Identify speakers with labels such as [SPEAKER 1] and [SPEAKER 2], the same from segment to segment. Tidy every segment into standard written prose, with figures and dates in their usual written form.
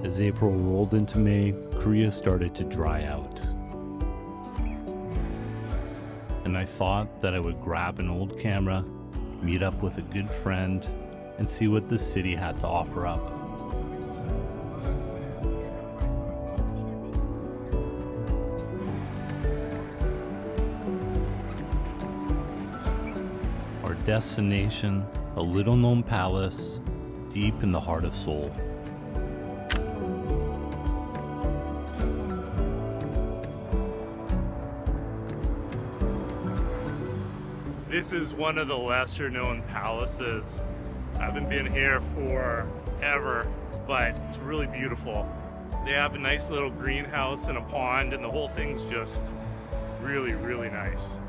[SPEAKER 1] As April rolled into May, Korea started to dry out. And I thought that I would grab an old camera, meet up with a good friend, and see what this city had to offer up. Our destination, a little-known palace deep in the heart of Seoul.
[SPEAKER 2] This is one of the lesser known palaces. I haven't been here forever, but it's really beautiful. They have a nice little greenhouse and a pond, and the whole thing's just really, really nice.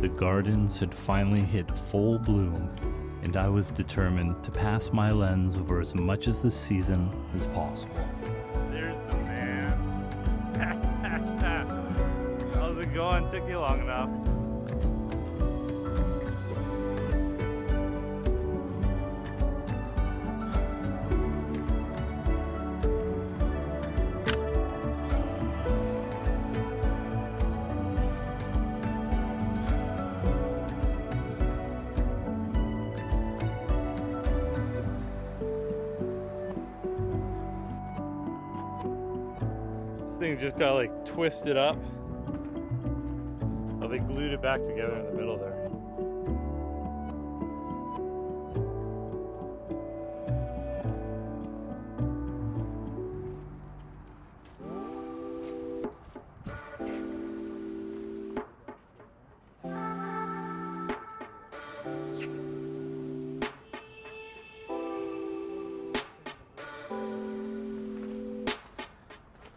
[SPEAKER 1] The gardens had finally hit full bloom, and I was determined to pass my lens over as much of the season as possible.
[SPEAKER 2] There's the man. How's it going? Took you long enough. This thing just got like twisted up. Oh, they glued it back together in the middle there.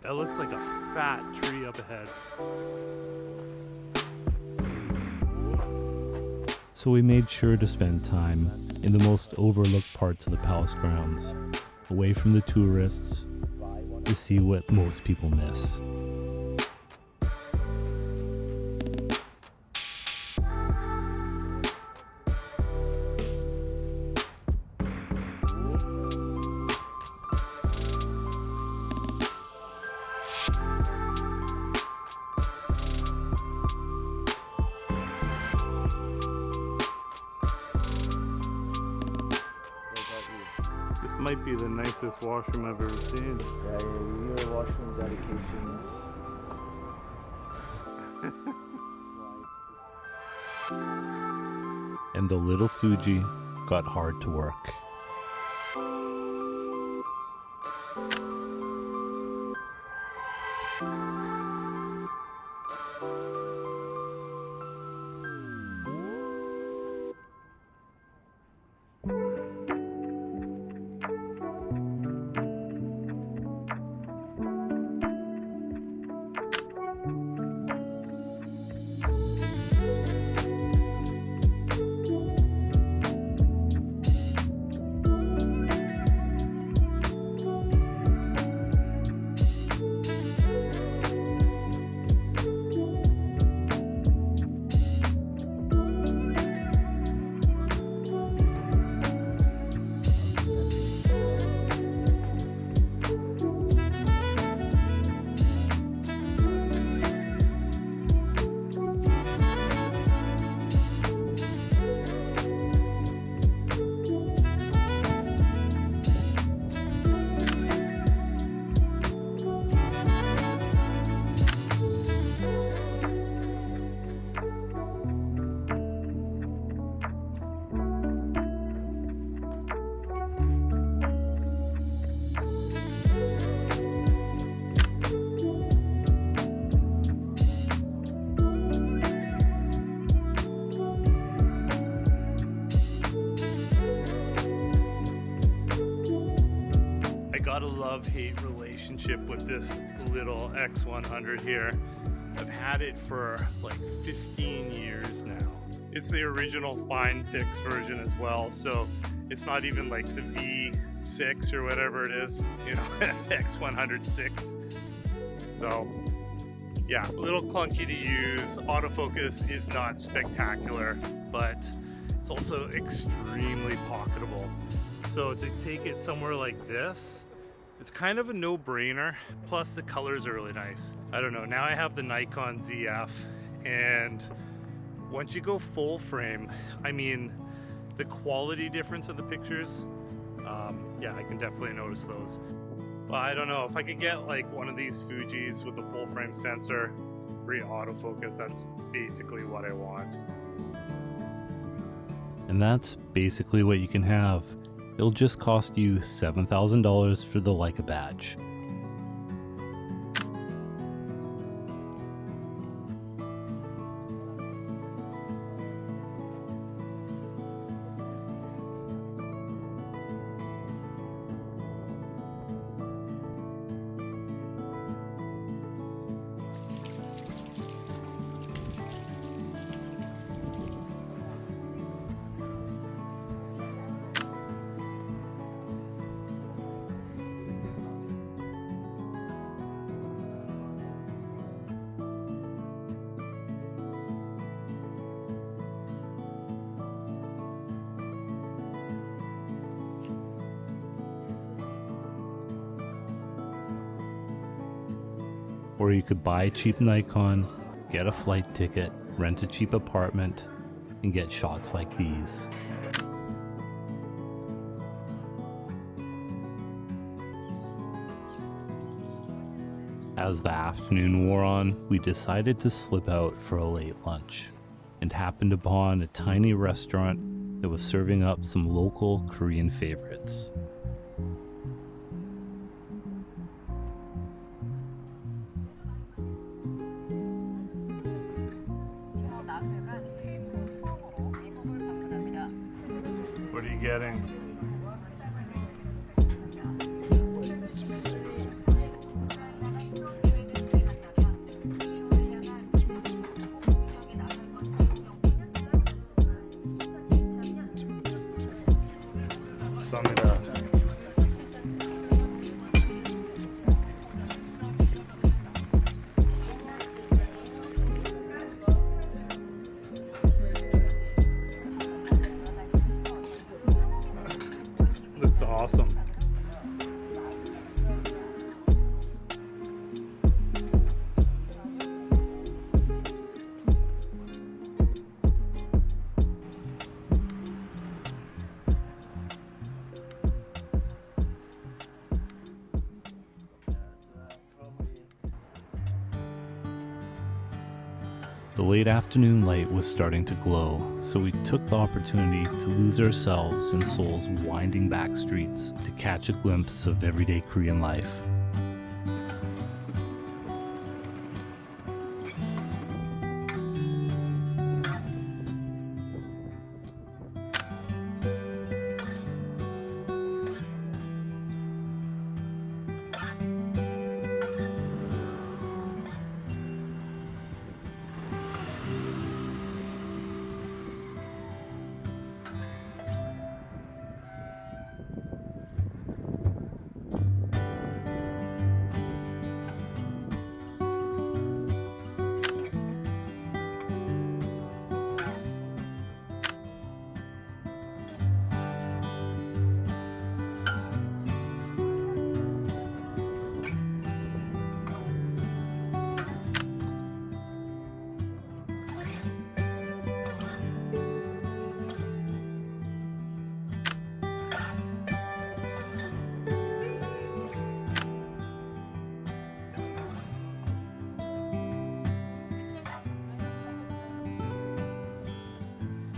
[SPEAKER 2] That looks like a fat tree up ahead.
[SPEAKER 1] So we made sure to spend time in the most overlooked parts of the palace grounds, away from the tourists, to see what most people miss.
[SPEAKER 2] This might be the nicest washroom I've ever seen.
[SPEAKER 3] Yeah, your washroom dedications.
[SPEAKER 1] And the little Fuji got hard to work.
[SPEAKER 2] got a love-hate relationship with this little X100 here. I've had it for like 15 years now. It's the original Finepix version as well, so it's not even like the V6 or whatever it is, you know, X106. So yeah, a little clunky to use. Autofocus is not spectacular, but it's also extremely pocketable. So to take it somewhere like this, it's kind of a no-brainer. Plus the colors are really nice. I don't know, now I have the Nikon ZF, and once you go full frame, I mean, the quality difference of the pictures, yeah, I can definitely notice those. Well, I don't know, if I could get like one of these Fujis with a full frame sensor, free autofocus, that's basically what I want.
[SPEAKER 1] And that's basically what you can have. It'll just cost you $7,000 for the Leica badge. Or you could buy a cheap Nikon, get a flight ticket, rent a cheap apartment, and get shots like these. As the afternoon wore on, we decided to slip out for a late lunch, and happened upon a tiny restaurant that was serving up some local Korean favorites.
[SPEAKER 2] What are you getting? 감사합니다. Looks awesome.
[SPEAKER 1] The late afternoon light was starting to glow, so we took the opportunity to lose ourselves in Seoul's winding back streets to catch a glimpse of everyday Korean life.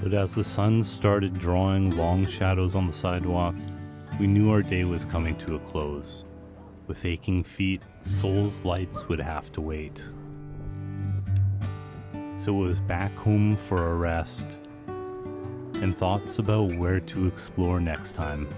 [SPEAKER 1] But as the sun started drawing long shadows on the sidewalk, we knew our day was coming to a close. With aching feet, Seoul's lights would have to wait. So it was back home for a rest, and thoughts about where to explore next time.